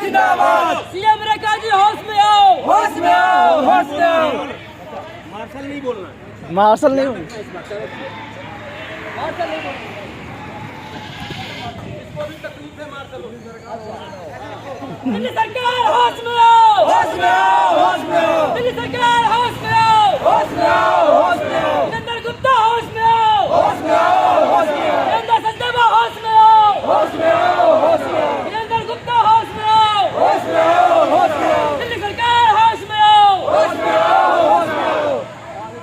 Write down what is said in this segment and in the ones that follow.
जिंदाबाद। सीएम रेखा जी होश में आओ, होश में आओ, होश में आओ। मार्शल नहीं बोलना। मार्शल नहीं दिल्ली सरकार होश में आओ, होश में आओ, होश में आओ। दिल्ली सरकार होश में आओ, होश में आओ, होश में आओ। वीरेंद्र गुप्ता होश में आओ, होश में आओ, होश में आओ। वीरेंद्र संजवा होश में आओ, होश में आओ, होश में आओ। वीरेंद्र गुप्ता होश में आओ, होश में आओ, होश में आओ। दिल्ली सरकार होश में आओ, होश में आओ, होश में आओ।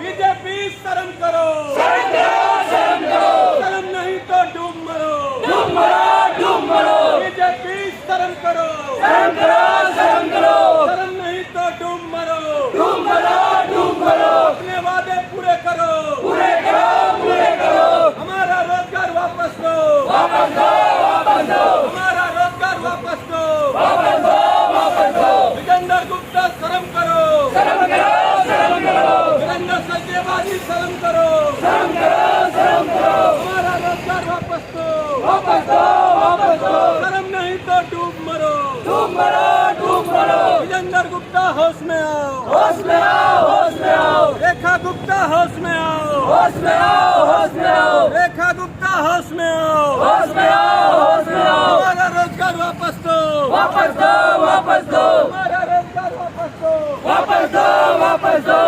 बीजेपी शर्म करो, शर्म करो, शर्म करो। शर्म नहीं तो डूब मरो। डूब मरो, डूब मरो। बीजेपी शर्म करो, शर्म करो, शर्म करो। शर्म नहीं तो डूब मरो। डूब मरो, डूब मरो। अपने वादे पूरे करो, पूरे करो, पूरे करो। हमारा रोजगार वापस दो, वापस दो, वापस दो। हमारा रोजगार वापस दो। वापस दो, वापस दो। वीरेंद्र गुप्ता शर्म करो, शर्म करो, शर्म करो। वीरेंद्र संजयवादी शर्म करो। शर्म करो, शर्म करो। हमारा रोजगार वापस दो, वापस दो, वापस दो। शर्म नहीं तो डूब मरो। डूब मरो, डूब मरो। वीरेंद्र गुप्ता होश में आओ, होश में आओ, होश में आओ। रेखा गुप्ता होश में आओ, होश में आओ, होश में आओ। रेखा गुप्ता होश में आओ। होश में आओ, होश में आओ। हमारा रोजगार वापस दो, वापस दो, वापस दो। हमारा रोजगार वापस दो। वापस दो, वापस दो।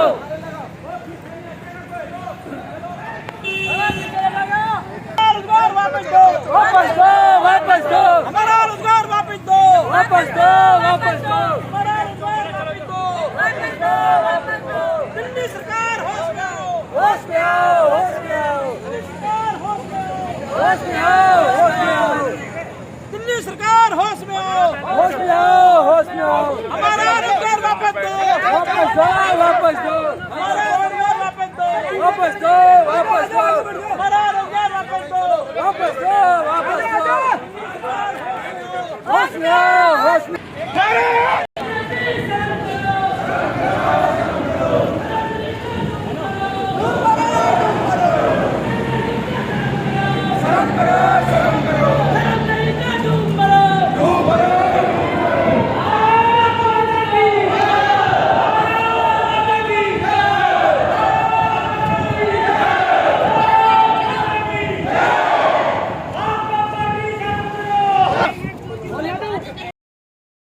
रोजगार वापस दो, वापस दो, वापस दो। हमारा रोजगार वापस दो, वापस दो, वापस दो। हमारा रोजगार वापस दो। वापस दो, वापस दो। दिल्ली सरकार होश में आओ, होश में आओ, होश में आओ। दिल्ली सरकार होश में आओ, होश में आओ, होश में आओ। दिल्ली सरकार होश में आओ। होश में आओ, होश में आओ। हमारा रोजगार वापस दो, वापस दो, वापस दो। हमारा रोजगार वापस दो, वापस दो, वापस दो। हमारा रोजगार वापस दो। वापस दो, वापस दो। होश में आओ, होश में। नारे